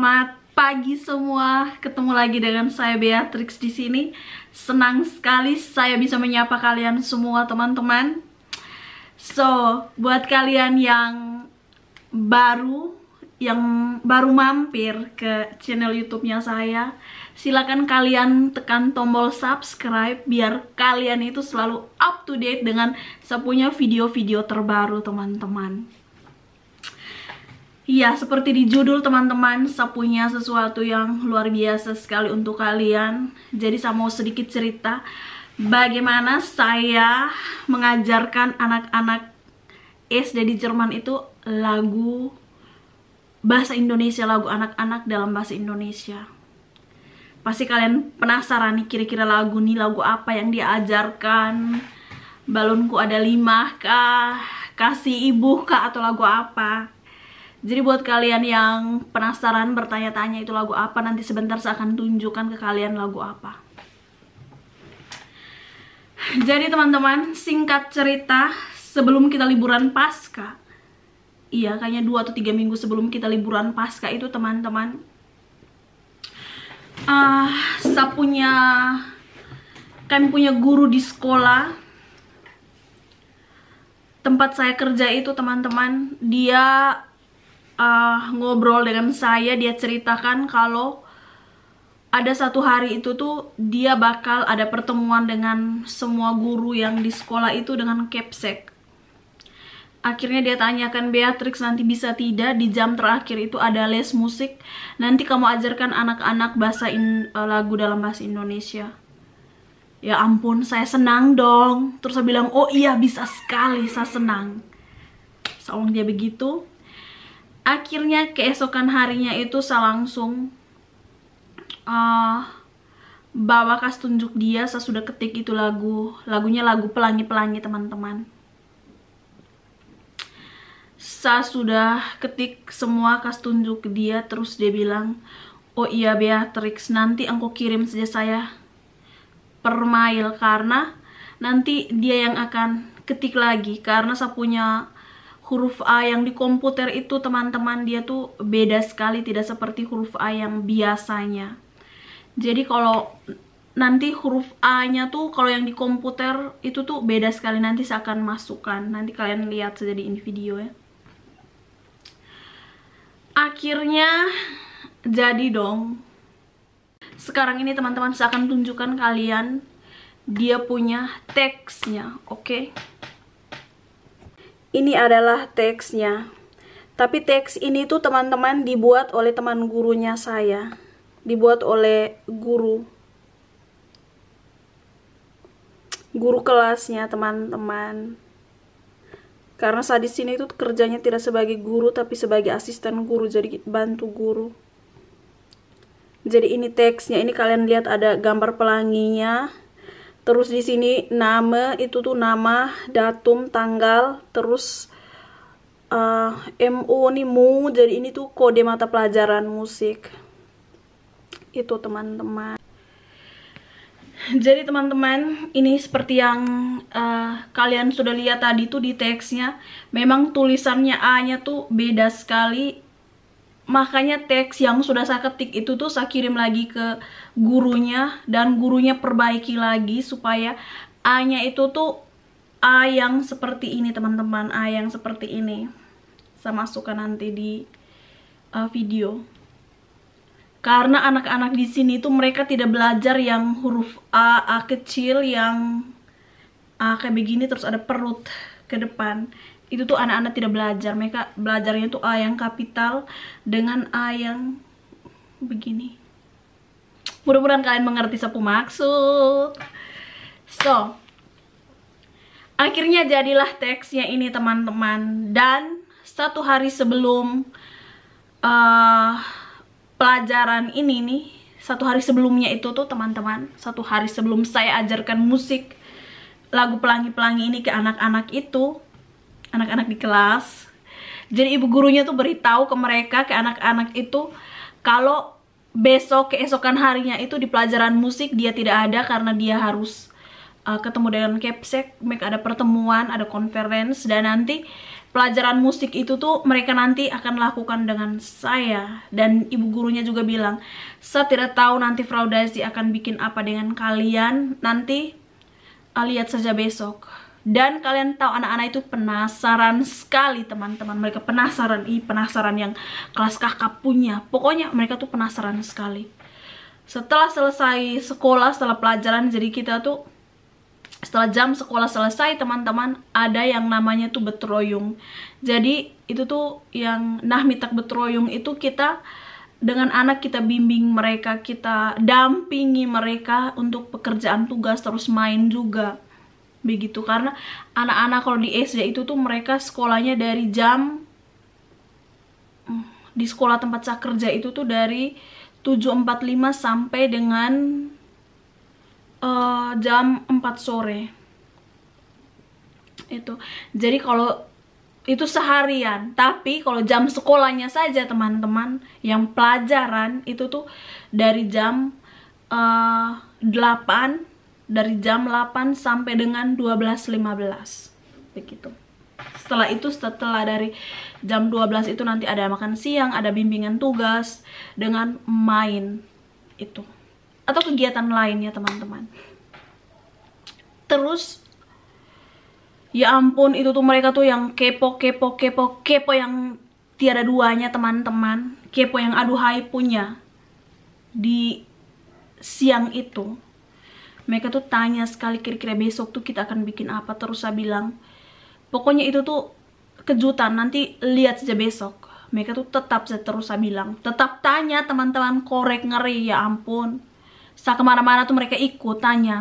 Selamat pagi semua. Ketemu lagi dengan saya Beatrix di sini. Senang sekali saya bisa menyapa kalian semua teman-teman. So, buat kalian yang baru mampir ke channel YouTube-nya saya, silakan kalian tekan tombol subscribe biar kalian itu selalu up to date dengan saya punya video-video terbaru teman-teman. Iya, seperti di judul teman-teman, saya punya sesuatu yang luar biasa sekali untuk kalian. Jadi saya mau sedikit cerita bagaimana saya mengajarkan anak-anak SD di Jerman itu lagu bahasa Indonesia, lagu anak-anak dalam bahasa Indonesia. Pasti kalian penasaran nih kira-kira lagu apa yang diajarkan. Balonku ada 5 kah, kasih ibu kah, atau lagu apa. Jadi buat kalian yang penasaran bertanya-tanya itu lagu apa, nanti sebentar saya akan tunjukkan ke kalian lagu apa. Jadi teman-teman, singkat cerita, sebelum kita liburan Paskah, iya kayaknya 2 atau 3 minggu sebelum kita liburan Paskah itu teman-teman, kami punya guru di sekolah tempat saya kerja itu teman-teman. Dia ngobrol dengan saya, dia ceritakan kalau ada satu hari itu tuh dia bakal ada pertemuan dengan semua guru yang di sekolah itu dengan Capsek. Akhirnya dia tanyakan, Beatrix nanti bisa tidak di jam terakhir itu ada les musik, nanti kamu ajarkan anak-anak lagu dalam bahasa Indonesia. Ya ampun, saya senang dong. Terus saya bilang, oh iya bisa sekali, saya senang. Soalnya dia begitu. Akhirnya keesokan harinya itu saya langsung bawa kas tunjuk dia. Saya sudah ketik itu lagunya lagu pelangi-pelangi teman-teman. Saya sudah ketik semua kas tunjuk dia. Terus dia bilang, oh iya Beatrix, nanti engkau kirim saja saya per mail, karena nanti dia yang akan ketik lagi. Karena saya punya huruf A yang di komputer itu teman-teman, dia tuh beda sekali, tidak seperti huruf A yang biasanya. Jadi kalau nanti huruf A-nya tuh kalau yang di komputer itu tuh beda sekali, nanti saya akan masukkan. Nanti kalian lihat saja di ini video ya. Akhirnya jadi dong. Sekarang ini teman-teman saya akan tunjukkan kalian dia punya teksnya, oke? Ini adalah teksnya. Tapi teks ini tuh teman-teman dibuat oleh teman gurunya saya. Dibuat oleh guru kelasnya teman-teman. Karena saya di sini tuh kerjanya tidak sebagai guru tapi sebagai asisten guru, jadi bantu guru. Jadi ini teksnya, ini kalian lihat ada gambar pelanginya. Terus di sini nama, itu tuh nama, datum, tanggal, terus MU nih mu, jadi ini tuh kode mata pelajaran musik. Itu teman-teman. Jadi teman-teman, ini seperti yang kalian sudah lihat tadi tuh di teksnya. Memang tulisannya A-nya tuh beda sekali. Makanya teks yang sudah saya ketik itu tuh saya kirim lagi ke gurunya, dan gurunya perbaiki lagi supaya A-nya itu tuh A yang seperti ini teman-teman, A yang seperti ini. Saya masukkan nanti di video. Karena anak-anak di sini tuh mereka tidak belajar yang huruf A kecil yang A kayak begini terus ada perut ke depan. Itu tuh anak-anak tidak belajar, mereka belajarnya tuh A yang kapital dengan A yang begini. Mudah-mudahan kalian mengerti sapu maksud. So, akhirnya jadilah teksnya ini teman-teman. Dan 1 hari sebelum pelajaran ini nih, 1 hari sebelumnya itu tuh teman-teman, 1 hari sebelum saya ajarkan musik lagu pelangi-pelangi ini ke anak-anak itu, anak-anak di kelas. Jadi ibu gurunya tuh beritahu ke mereka, ke anak-anak itu, kalau besok keesokan harinya itu di pelajaran musik dia tidak ada karena dia harus ketemu dengan Capsek. Mereka ada pertemuan, ada conference, dan nanti pelajaran musik itu tuh mereka nanti akan lakukan dengan saya. Dan ibu gurunya juga bilang, saya tidak tahu nanti Frau Daisy akan bikin apa dengan kalian, nanti lihat saja besok. Dan kalian tahu anak-anak itu penasaran sekali teman-teman. Mereka penasaran, penasaran yang kelas kakak punya. Pokoknya mereka tuh penasaran sekali. Setelah selesai sekolah, setelah pelajaran, jadi kita tuh setelah jam sekolah selesai teman-teman, ada yang namanya tuh betroyung. Jadi itu tuh yang nahmitak betroyung itu kita dengan anak kita bimbing mereka, kita dampingi mereka untuk pekerjaan tugas, terus main juga. Begitu, karena anak-anak kalau di SD itu tuh mereka sekolahnya dari jam, di sekolah tempat saya kerja itu tuh dari 7.45 sampai dengan jam 4 sore itu. Jadi kalau itu seharian, tapi kalau jam sekolahnya saja teman-teman, yang pelajaran itu tuh dari jam 8 sampai dengan 12.15 begitu. Setelah itu, setelah dari jam 12 itu nanti ada makan siang, ada bimbingan tugas dengan main itu, atau kegiatan lainnya teman-teman. Terus ya ampun, itu tuh mereka tuh yang kepo yang tiada duanya teman-teman. Kepo yang aduhai punya. Di siang itu mereka tuh tanya sekali, kira-kira besok tuh kita akan bikin apa. Terus saya bilang, pokoknya itu tuh kejutan, nanti lihat saja besok. Mereka tuh tetap terus saya bilang, tetap tanya teman-teman, korek ngeri, ya ampun. Saya kemana-mana tuh mereka ikut, tanya.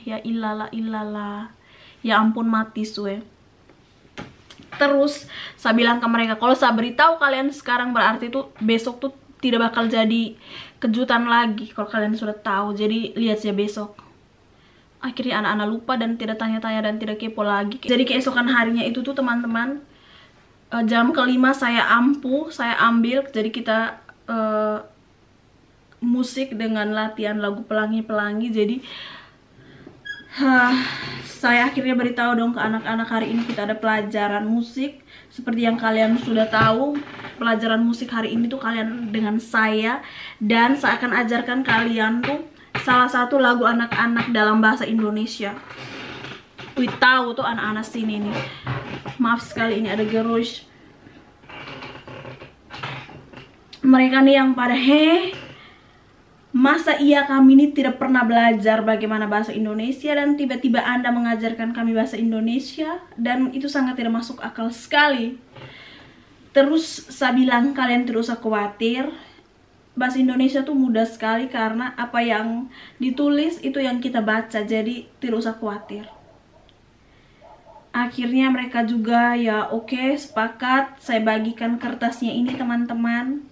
Ya ilalah. Ya ampun, mati suwe. Terus saya bilang ke mereka, kalau saya beritahu kalian sekarang berarti tuh besok tuh tidak bakal jadi kejutan lagi kalau kalian sudah tahu. Jadi lihat saja besok. Akhirnya anak-anak lupa dan tidak tanya-tanya dan tidak kepo lagi. Jadi keesokan harinya itu tuh teman-teman, jam kelima saya ambil. Jadi kita musik dengan latihan lagu pelangi-pelangi. Jadi saya akhirnya beritahu dong ke anak-anak, hari ini kita ada pelajaran musik. Seperti yang kalian sudah tahu, pelajaran musik hari ini tuh kalian dengan saya. Dan saya akan ajarkan kalian tuh salah satu lagu anak-anak dalam bahasa Indonesia. Wih, tahu tuh anak-anak sini nih. Maaf sekali, ini ada gerush. Mereka nih yang pada masa iya kami ini tidak pernah belajar bagaimana bahasa Indonesia dan tiba-tiba Anda mengajarkan kami bahasa Indonesia, dan itu sangat tidak masuk akal sekali. Terus saya bilang, kalian tidak usah khawatir, bahasa Indonesia tuh mudah sekali karena apa yang ditulis itu yang kita baca, jadi tidak usah khawatir. Akhirnya mereka juga ya oke, sepakat. Saya bagikan kertasnya ini teman-teman.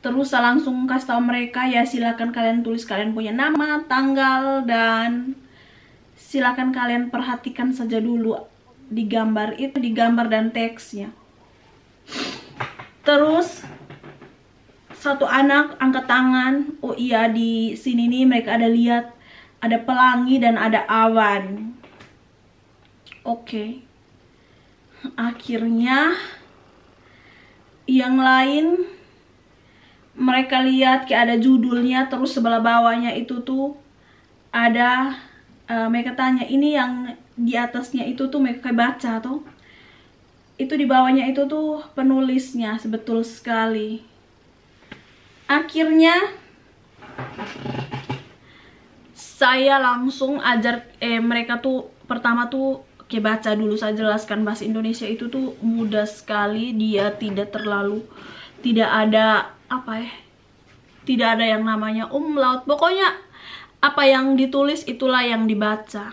Terus saya langsung kasih tahu mereka, ya silakan kalian tulis kalian punya nama, tanggal, dan silakan kalian perhatikan saja dulu di gambar itu, di gambar dan teksnya. Terus satu anak angkat tangan, oh iya di sini nih mereka ada lihat ada pelangi dan ada awan. Oke. Akhirnya yang lain mereka lihat kayak ada judulnya, terus sebelah bawahnya itu tuh ada mereka tanya, ini yang di atasnya itu tuh mereka baca tuh, itu di bawahnya itu tuh penulisnya. Betul sekali. Akhirnya saya langsung ajar mereka tuh pertama tuh kayak baca dulu. Saya jelaskan bahasa Indonesia itu tuh mudah sekali, dia tidak terlalu, tidak ada apa ya, tidak ada yang namanya umlaut. Pokoknya apa yang ditulis itulah yang dibaca.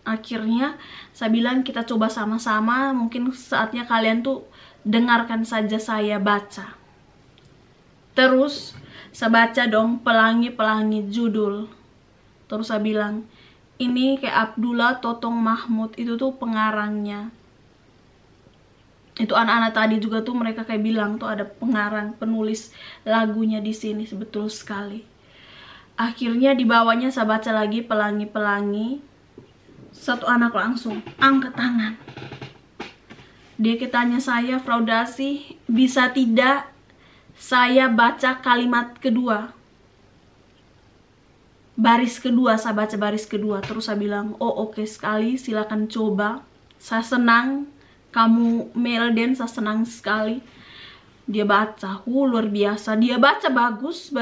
Akhirnya saya bilang kita coba sama-sama, mungkin saatnya kalian tuh dengarkan saja saya baca. Terus saya baca dong pelangi-pelangi judul. Terus saya bilang, ini kayak Abdullah Totong Mahmud, itu tuh pengarangnya. Itu anak-anak tadi juga tuh mereka kayak bilang tuh ada pengarang, penulis lagunya di sini. Betul sekali. Akhirnya di bawahnya saya baca lagi pelangi-pelangi. Satu anak langsung angkat tangan. Dia tanya saya, Fraudasi, bisa tidak saya baca kalimat kedua, baris kedua, saya baca baris kedua. Terus saya bilang, oh oke sekali, silakan coba. Saya senang kamu Melden, saya senang sekali. Dia baca, luar biasa. Dia baca bagus,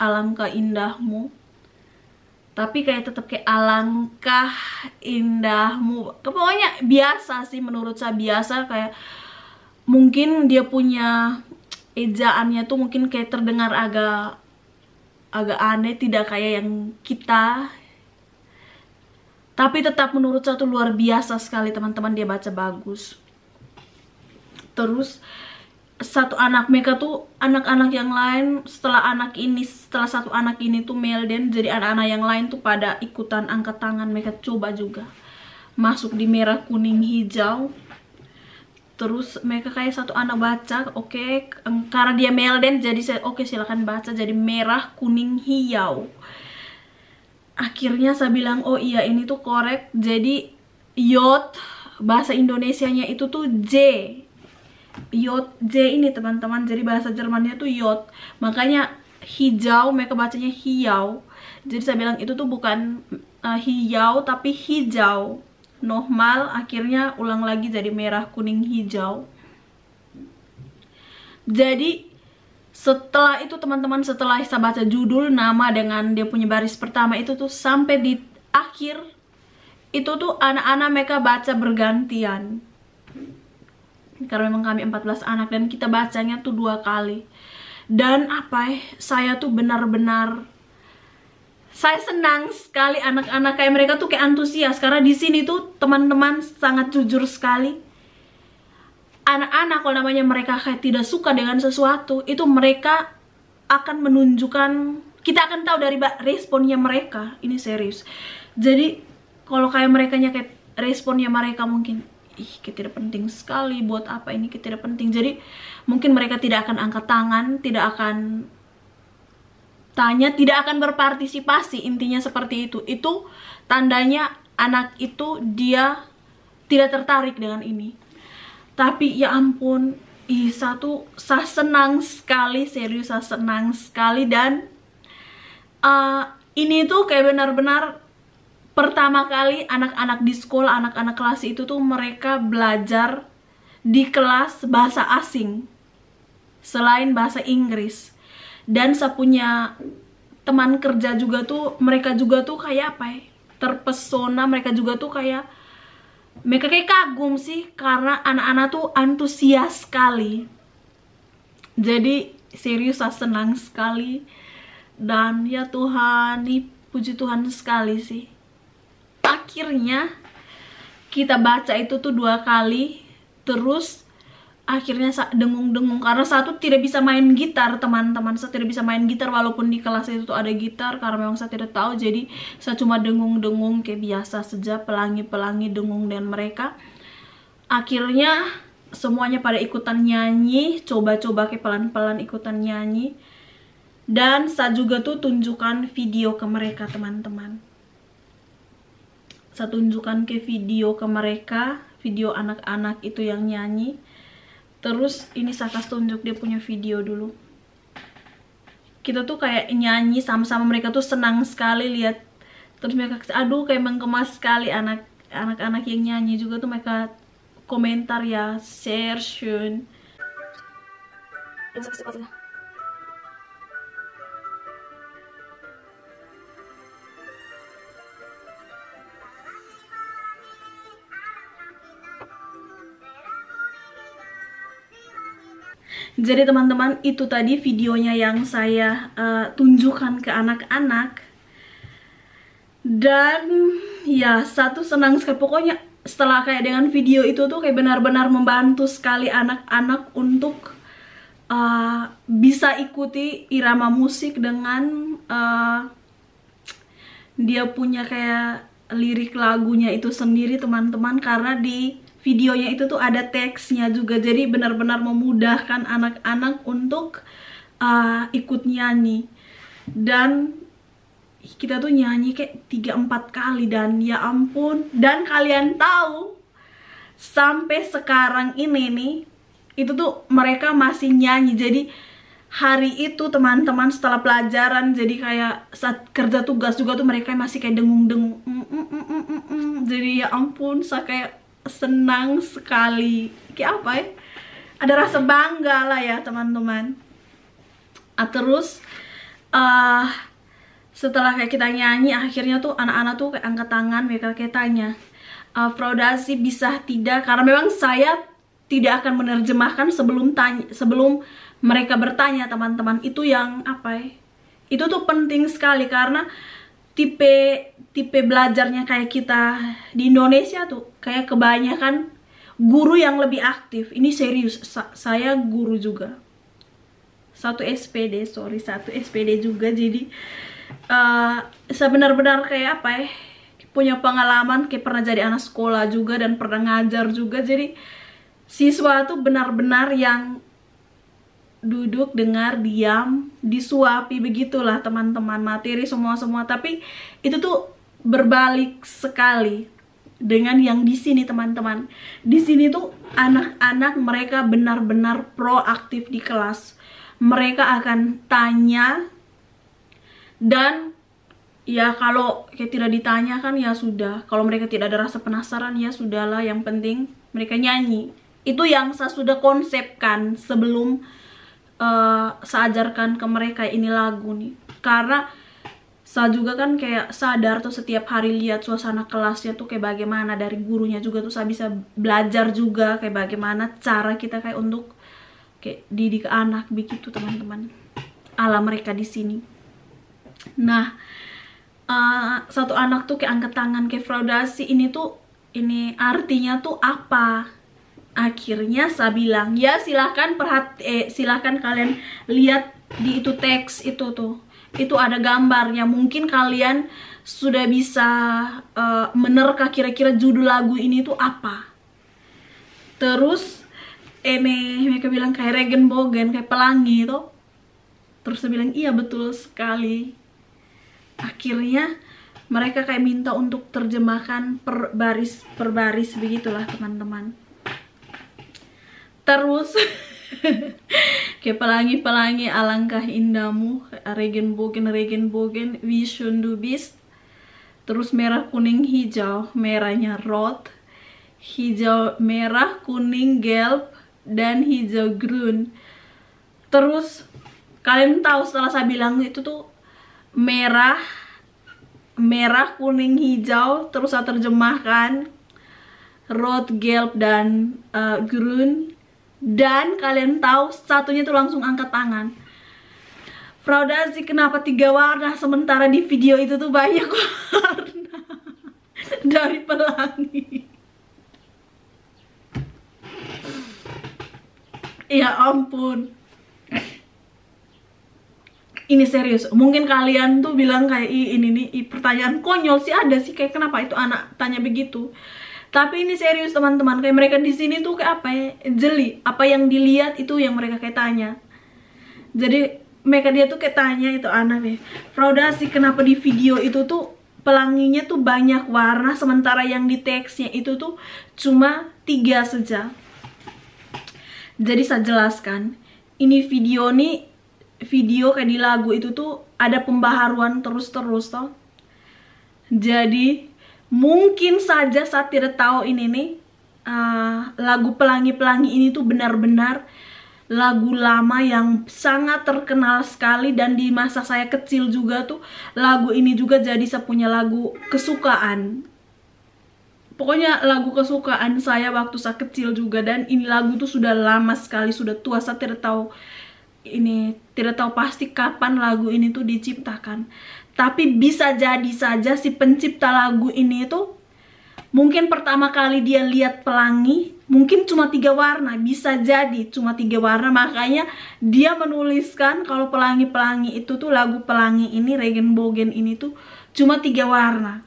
alangkah indahmu. Tapi kayak tetap kayak alangkah indahmu. Pokoknya biasa sih, menurut saya biasa. Kayak mungkin dia punya ejaannya tuh mungkin kayak terdengar agak aneh, tidak kayak yang kita. Tapi tetap menurut saya tuh luar biasa sekali teman-teman, dia baca bagus. Terus satu anak mereka tuh, anak-anak yang lain setelah satu anak ini tuh Melden, jadi anak-anak yang lain tuh pada ikutan angkat tangan, mereka coba juga masuk di merah kuning hijau. Terus mereka kayak satu anak baca, oke, karena dia Melden jadi saya oke, silakan baca jadi merah kuning hijau. Akhirnya saya bilang, oh iya ini tuh korek, jadi yod bahasa Indonesianya itu tuh J. Yod J ini teman-teman, jadi bahasa Jermannya tuh yod, makanya hijau mereka bacanya hijau. Jadi saya bilang itu tuh bukan hijau tapi hijau normal. Akhirnya ulang lagi jadi merah kuning hijau. Jadi setelah itu teman-teman, setelah saya baca judul, nama dengan dia punya baris pertama itu tuh sampai di akhir itu tuh anak-anak mereka baca bergantian. Karena memang kami 14 anak dan kita bacanya tuh 2 kali. Dan saya tuh benar-benar, saya senang sekali anak-anak kayak mereka tuh kayak antusias. Karena di sini tuh teman-teman sangat jujur sekali. Anak-anak kalau namanya mereka kayak tidak suka dengan sesuatu, itu mereka akan menunjukkan, kita akan tahu dari responnya mereka. Ini serius. Jadi kalau kayak mereka kayak responnya mereka mungkin, ih tidak penting sekali, buat apa ini tidak penting. Jadi mungkin mereka tidak akan angkat tangan, tidak akan tanya, tidak akan berpartisipasi, intinya seperti itu. Itu tandanya anak itu dia tidak tertarik dengan ini. Tapi ya ampun, saya senang sekali, serius saya senang sekali. Dan ini tuh kayak benar-benar pertama kali anak-anak di sekolah, anak-anak kelas itu tuh mereka belajar di kelas bahasa asing selain bahasa Inggris. Dan saya punya teman kerja juga tuh, mereka juga tuh kayak terpesona, mereka juga tuh kayak kagum sih, karena anak-anak tuh antusias sekali. Jadi serius saya senang sekali. Dan ya Tuhan, nih puji Tuhan sekali sih. Akhirnya kita baca itu tuh 2 kali. Terus akhirnya dengung-dengung karena saya tuh tidak bisa main gitar teman-teman. Saya tidak bisa main gitar walaupun di kelas itu tuh ada gitar, karena memang saya tidak tahu. Jadi saya cuma dengung-dengung kayak biasa saja, pelangi-pelangi dengung dengan mereka. Akhirnya semuanya pada ikutan nyanyi, coba-coba kayak pelan-pelan ikutan nyanyi. Dan saya juga tuh tunjukkan video ke mereka teman-teman. Saya tunjukkan ke video ke mereka, video anak-anak itu yang nyanyi. Terus ini saya kasih tunjuk dia punya video dulu. Kita tuh kayak nyanyi sama-sama, mereka tuh senang sekali lihat. Terus mereka, aduh kayak menggemas sekali anak-anak yang nyanyi juga tuh mereka komentar ya, sehr schön. Jadi teman-teman, itu tadi videonya yang saya tunjukkan ke anak-anak. Dan ya, satu senang sekali. Pokoknya setelah kayak dengan video itu tuh kayak benar-benar membantu sekali anak-anak untuk bisa ikuti irama musik dengan dia punya kayak lirik lagunya itu sendiri teman-teman. Karena di videonya itu tuh ada teksnya juga, jadi benar-benar memudahkan anak-anak untuk ikut nyanyi. Dan kita tuh nyanyi kayak 3-4 kali, dan ya ampun. Dan kalian tahu, sampai sekarang ini nih, itu tuh mereka masih nyanyi. Jadi hari itu teman-teman setelah pelajaran, jadi kayak saat kerja tugas juga tuh mereka masih kayak dengung-dengung. Jadi ya ampun, saya kayak senang sekali. Kayak apa ya? Ada rasa bangga lah ya teman-teman. Terus setelah kayak kita nyanyi, akhirnya tuh anak-anak tuh kayak angkat tangan, mereka kayak tanya, Frau Daisy bisa tidak? Karena memang saya tidak akan menerjemahkan sebelum mereka bertanya teman-teman. Itu yang apa ya? Itu tuh penting sekali karena tipe belajarnya kayak kita di Indonesia tuh kayak kebanyakan guru yang lebih aktif. Ini serius, saya guru juga. Satu SPD juga. Jadi saya benar-benar kayak apa ya, punya pengalaman, kayak pernah jadi anak sekolah juga dan pernah ngajar juga. Jadi siswa tuh benar-benar yang duduk, dengar, diam, disuapi, begitulah teman-teman, materi semua. Tapi itu tuh berbalik sekali dengan yang di sini teman-teman. Di sini tuh anak-anak mereka benar-benar proaktif di kelas. Mereka akan tanya, dan ya kalau kayak tidak ditanya kan ya sudah. Kalau mereka tidak ada rasa penasaran ya sudahlah, yang penting mereka nyanyi. Itu yang saya sudah konsepkan sebelum saya ajarkan ke mereka ini lagu nih. Karena saya juga kan kayak sadar tuh setiap hari lihat suasana kelasnya tuh kayak bagaimana, dari gurunya juga tuh saya bisa belajar juga kayak bagaimana cara kita kayak untuk kayak didik anak begitu teman-teman, ala mereka di sini. Nah, satu anak tuh kayak angkat tangan kayak Frau Daisy, ini artinya tuh apa? Akhirnya saya bilang, ya silahkan silahkan kalian lihat di itu teks itu tuh. Itu ada gambarnya. Mungkin kalian sudah bisa menerka kira-kira judul lagu ini tuh apa. Terus mereka bilang kayak Regenbogen, kayak pelangi itu. Terus saya bilang, iya betul sekali. Akhirnya mereka kayak minta untuk terjemahkan per baris begitulah teman-teman. Terus kayak pelangi-pelangi alangkah indahmu, Regenbogen, wie schön du bist. Terus merah, kuning, hijau, merahnya rot, hijau, merah, kuning, gelb, dan hijau grün. Terus kalian tahu setelah saya bilang itu tuh merah, kuning, hijau, terus saya terjemahkan rot, gelb, dan grün. Dan kalian tahu satunya tuh langsung angkat tangan. Frau Daisy, kenapa 3 warna sementara di video itu tuh banyak warna dari pelangi? Ya ampun. Ini serius. Mungkin kalian tuh bilang kayak ini nih pertanyaan konyol sih, ada sih kayak kenapa itu anak tanya begitu. Tapi ini serius teman-teman, kayak mereka di sini tuh kayak apa ya, jeli. Apa yang dilihat itu yang mereka kayak tanya. Jadi mereka dia tuh kayak tanya itu anak nih, Frau Daisy, kenapa di video itu tuh pelanginya tuh banyak warna, sementara yang di teksnya itu tuh cuma 3 saja. Jadi saya jelaskan, ini video kayak di lagu itu tuh ada pembaharuan terus-terus toh. Jadi mungkin saja saya tidak tahu ini nih lagu Pelangi-Pelangi ini tuh benar-benar lagu lama yang sangat terkenal sekali, dan di masa saya kecil juga tuh lagu ini juga jadi saya punya lagu kesukaan. Pokoknya lagu kesukaan saya waktu saya kecil juga, dan ini lagu tuh sudah lama sekali, sudah tua. Saya tidak tahu pasti kapan lagu ini tuh diciptakan. Tapi bisa jadi saja si pencipta lagu ini tuh mungkin pertama kali dia lihat pelangi, mungkin cuma 3 warna, bisa jadi cuma 3 warna, makanya dia menuliskan kalau pelangi-pelangi itu tuh lagu pelangi ini, Regenbogen ini tuh cuma 3 warna.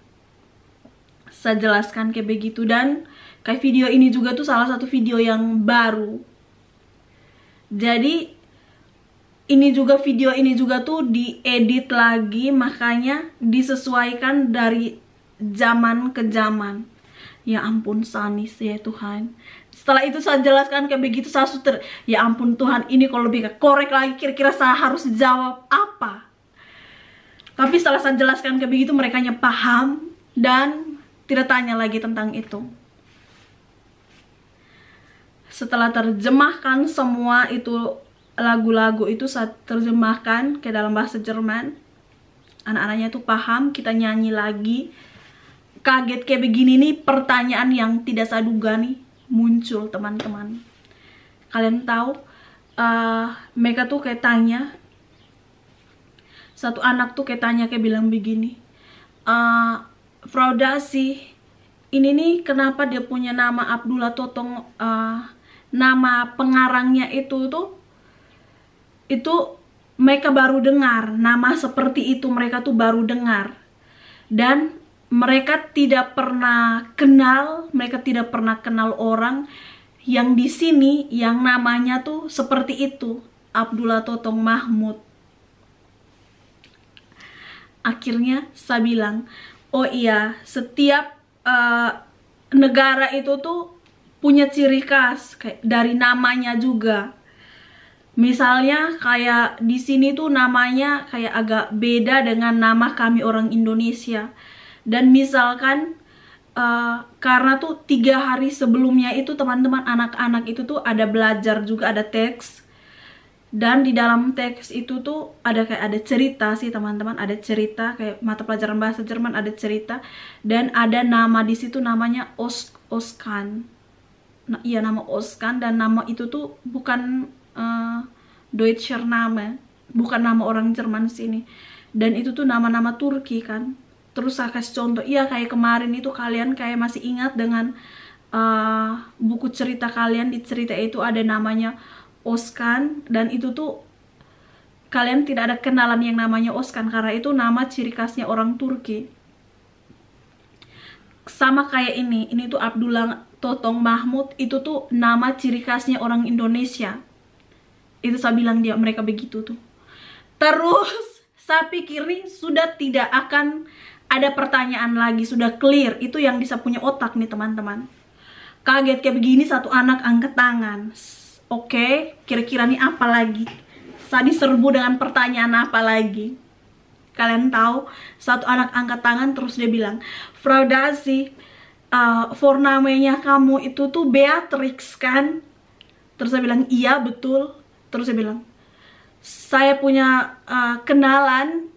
Saya jelaskan kayak begitu, dan kayak video ini juga tuh salah satu video yang baru. Jadi video ini juga tuh diedit lagi, makanya disesuaikan dari zaman ke zaman. Ya ampun Sanis, ya Tuhan. Setelah itu saya jelaskan kayak begitu, saya sudah, ya ampun Tuhan, ini kalau lebih korek lagi, kira-kira saya harus jawab apa. Tapi setelah saya jelaskan kayak begitu, mereka paham dan tidak tanya lagi tentang itu. Setelah terjemahkan semua itu, lagu-lagu itu saya terjemahkan ke dalam bahasa Jerman. Anak-anaknya itu paham, kita nyanyi lagi. Kaget kayak begini nih, pertanyaan yang tidak saya duga nih muncul teman-teman. Kalian tahu, mereka tuh kayak tanya, satu anak tuh kayak tanya, kayak bilang begini, Frau Dasi, ini nih kenapa dia punya nama Abdullah Totong, nama pengarangnya itu mereka baru dengar, nama seperti itu mereka tuh baru dengar. Dan mereka tidak pernah kenal orang yang di sini yang namanya tuh seperti itu, Abdullah Totong Mahmud. Akhirnya saya bilang, oh iya, setiap negara itu tuh punya ciri khas kayak dari namanya juga. Misalnya kayak di sini tuh namanya kayak agak beda dengan nama kami orang Indonesia. Dan misalkan karena tuh 3 hari sebelumnya itu teman-teman, anak-anak itu tuh ada belajar juga, ada teks. Dan di dalam teks itu tuh ada cerita sih teman-teman, ada cerita kayak mata pelajaran bahasa Jerman, ada cerita. Dan ada nama di situ namanya Oskan. Nah, iya, nama Oskan, dan nama itu tuh bukan Deutscher Name, bukan nama orang Jerman sini. Dan itu tuh nama-nama Turki kan. Terus saya kasih contoh, iya kayak kemarin itu kalian kayak masih ingat dengan buku cerita kalian, di cerita itu ada namanya Oskan, dan itu tuh kalian tidak ada kenalan yang namanya Oskan karena itu nama ciri khasnya orang Turki. Sama kayak ini tuh Abdullah Totong Mahmud, itu tuh nama ciri khasnya orang Indonesia. Itu saya bilang mereka begitu tuh. Terus saya pikir nih sudah tidak akan ada pertanyaan lagi, sudah clear. Itu yang bisa punya otak nih teman-teman. Kaget kayak begini, satu anak angkat tangan. Oke, kira-kira nih apa lagi? Saya diserbu dengan pertanyaan apa lagi? Kalian tahu, satu anak angkat tangan terus dia bilang, Frau Dasi, namanya kamu itu tuh Beatrix kan? Terus saya bilang, iya betul. Terus saya bilang, saya punya kenalan,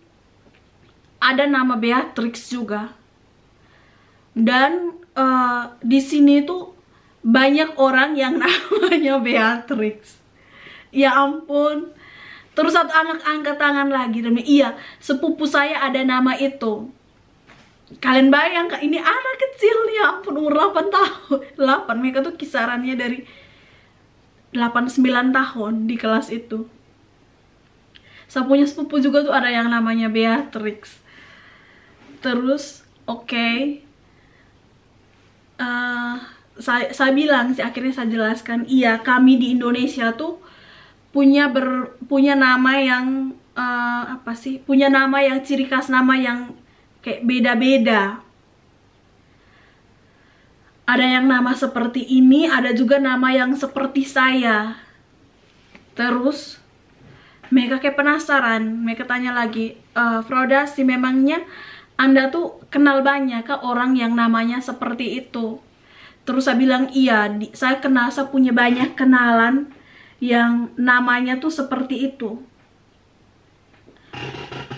ada nama Beatrix juga. Dan di sini tuh banyak orang yang namanya Beatrix. Ya ampun. Terus satu anak angkat tangan lagi, dan iya, sepupu saya ada nama itu. Kalian bayangkan, ini anak kecil, ya ampun, umur 8 tahun. 8, mereka tuh kisarannya dari 8-9 tahun di kelas itu. Saya punya sepupu juga tuh ada yang namanya Beatrix. Terus oke, saya bilang sih, akhirnya saya jelaskan, iya kami di Indonesia tuh punya nama yang punya nama yang ciri khas, nama yang kayak beda-beda. Ada yang nama seperti ini, ada juga nama yang seperti saya. Terus mereka kayak penasaran, mereka tanya lagi, Frau Dasi, memangnya Anda tuh kenal banyak ke orang yang namanya seperti itu? Terus saya bilang, iya, saya kenal, saya punya banyak kenalan yang namanya tuh seperti itu.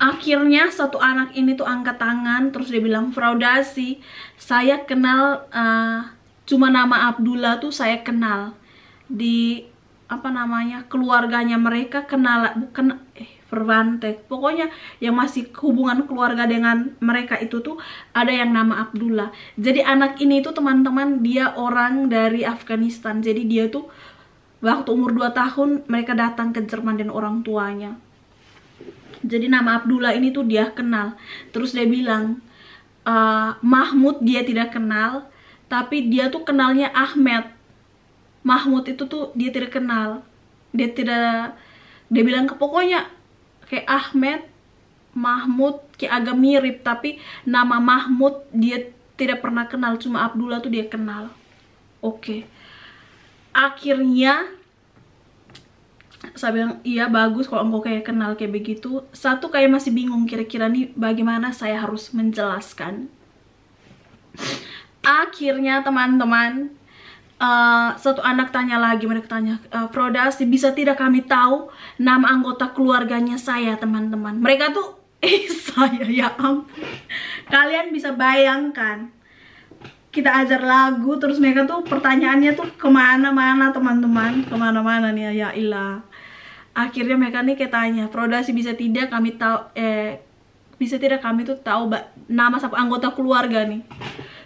Akhirnya satu anak ini tuh angkat tangan, terus dia bilang, Frau Dasi, saya kenal, cuma nama Abdullah tuh saya kenal. Di keluarganya mereka kenal, bukan Verwante, pokoknya yang masih hubungan keluarga dengan mereka itu tuh ada yang nama Abdullah. Jadi anak ini tuh teman-teman, dia orang dari Afghanistan. Jadi dia tuh waktu umur 2 tahun mereka datang ke Jerman dan orang tuanya. Jadi nama Abdullah ini tuh dia kenal. Terus dia bilang, Mahmud dia tidak kenal, tapi dia tuh kenalnya Ahmed. Mahmud itu tuh dia tidak kenal. Dia bilang pokoknya kayak Ahmed, Mahmud kayak agak mirip, tapi nama Mahmud dia tidak pernah kenal, cuma Abdullah tuh dia kenal. Oke. Akhirnya saya bilang, iya bagus kalau engkau kayak kenal kayak begitu. Satu kayak masih bingung kira-kira nih bagaimana saya harus menjelaskan. Akhirnya teman-teman, satu anak tanya lagi, mereka tanya, Frodasi bisa tidak kami tahu nama anggota keluarganya saya teman-teman. Mereka tuh, saya ya ampun. Kalian bisa bayangkan, kita ajar lagu, terus mereka tuh pertanyaannya tuh kemana-mana teman-teman, kemana-mana nih ya ilah. Akhirnya mereka nih kayak tanya, Frodasi bisa tidak kami tahu, bisa tidak kami tuh tahu nama satu anggota keluarga nih.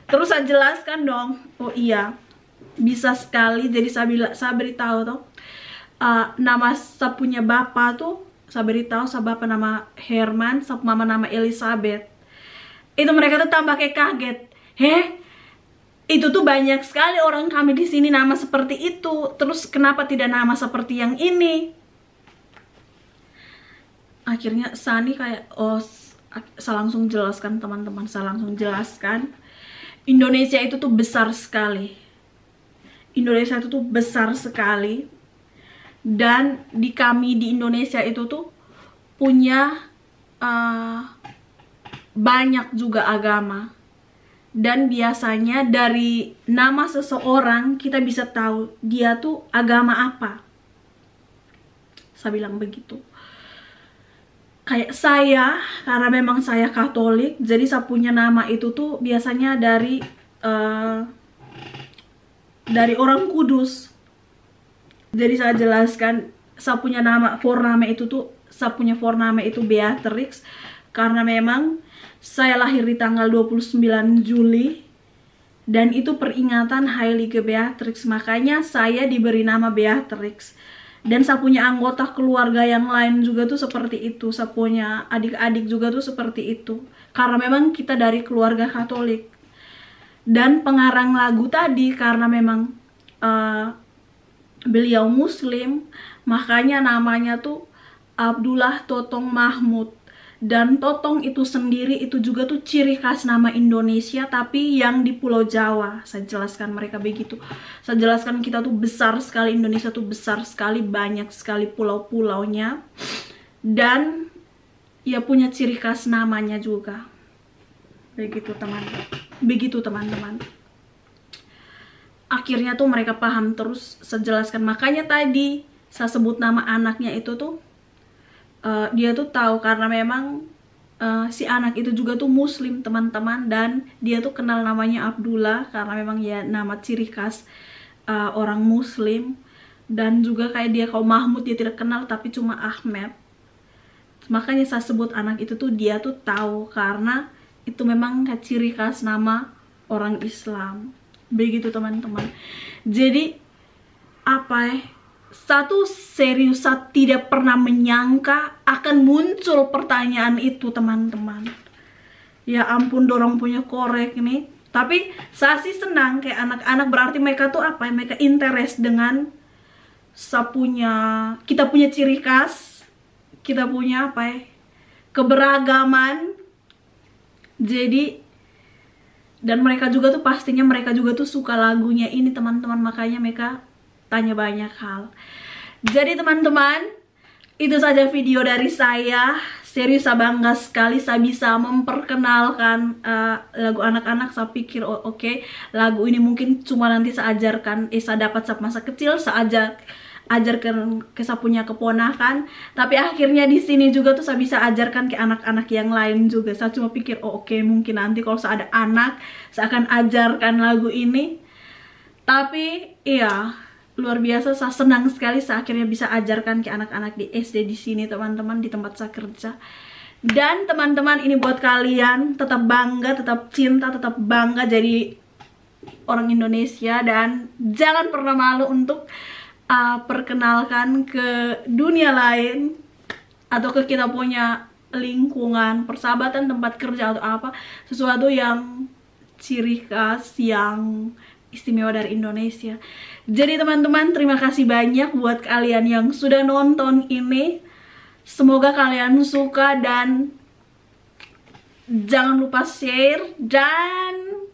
Terus saya jelaskan dong, oh iya, bisa sekali. Jadi saya beritahu tuh, nama saya punya bapak tuh, saya beritahu saya bapak nama Herman, saya mama nama Elizabeth. Itu mereka tuh tambah kayak kaget, itu tuh banyak sekali orang kami di sini nama seperti itu. Terus kenapa tidak nama seperti yang ini? Akhirnya Sani kayak, saya langsung jelaskan teman-teman, saya langsung jelaskan. Indonesia itu tuh besar sekali. Indonesia itu tuh besar sekali. Dan di kami di Indonesia itu tuh punya banyak juga agama. Dan biasanya dari nama seseorang kita bisa tahu dia tuh agama apa. Saya bilang begitu. Kayak saya, karena memang saya Katolik, jadi saya punya nama itu tuh biasanya dari orang Kudus. Jadi saya jelaskan, saya punya nama forname itu tuh, saya punya forname itu Beatrix, karena memang saya lahir di tanggal 29 Juli dan itu peringatan Heilige Beatrix, makanya saya diberi nama Beatrix. Dan saya punya anggota keluarga yang lain juga tuh seperti itu, saya punya adik-adik juga tuh seperti itu, karena memang kita dari keluarga Katolik. Dan pengarang lagu tadi karena memang beliau Muslim, makanya namanya tuh Abdullah Totong Mahmud. Dan Totong itu sendiri itu juga tuh ciri khas nama Indonesia, tapi yang di Pulau Jawa. Saya jelaskan mereka begitu. Saya jelaskan kita tuh besar sekali, Indonesia tuh besar sekali, banyak sekali pulau-pulaunya. Dan ya punya ciri khas namanya juga. Begitu teman-teman. Begitu teman-teman. Akhirnya tuh mereka paham, terus saya jelaskan. Makanya tadi saya sebut nama anaknya itu tuh, dia tuh tahu karena memang si anak itu juga tuh Muslim teman-teman, dan dia tuh kenal namanya Abdullah karena memang ya nama ciri khas orang Muslim. Dan juga kayak dia kalau Mahmud dia tidak kenal, tapi cuma Ahmed. Makanya saya sebut anak itu tuh dia tuh tahu karena itu memang ciri khas nama orang Islam. Begitu teman-teman. Jadi apa ya, satu serius, saya tidak pernah menyangka akan muncul pertanyaan itu teman-teman. Ya ampun, dorong punya korek nih. Tapi saya sih senang kayak anak-anak, berarti mereka tuh apa ya, mereka interest dengan kita punya ciri khas, kita punya apa ya, keberagaman. Jadi dan mereka juga tuh pastinya mereka juga tuh suka lagunya ini teman-teman, makanya mereka tanya banyak hal. Jadi teman-teman, itu saja video dari saya. Serius saya bangga sekali saya bisa memperkenalkan lagu anak-anak. Saya pikir oke, lagu ini mungkin cuma nanti saya ajarkan, saya dapat saat masa kecil, saya ajarkan ke saya punya keponakan. Tapi akhirnya di sini juga tuh saya bisa ajarkan ke anak-anak yang lain juga. Saya cuma pikir oke, mungkin nanti kalau saya ada anak, saya akan ajarkan lagu ini. Tapi iya, luar biasa, saya senang sekali saya akhirnya bisa ajarkan ke anak-anak di SD di sini teman-teman, di tempat saya kerja. Dan teman-teman, ini buat kalian, tetap bangga, tetap cinta, tetap bangga jadi orang Indonesia. Dan jangan pernah malu untuk perkenalkan ke dunia lain, atau ke kita punya lingkungan, persahabatan, tempat kerja atau apa, sesuatu yang ciri khas, yang istimewa dari Indonesia. Jadi teman-teman, terima kasih banyak buat kalian yang sudah nonton ini. Semoga kalian suka dan jangan lupa share dan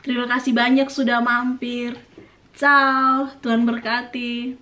Terima kasih banyak sudah mampir. Ciao, Tuhan berkati.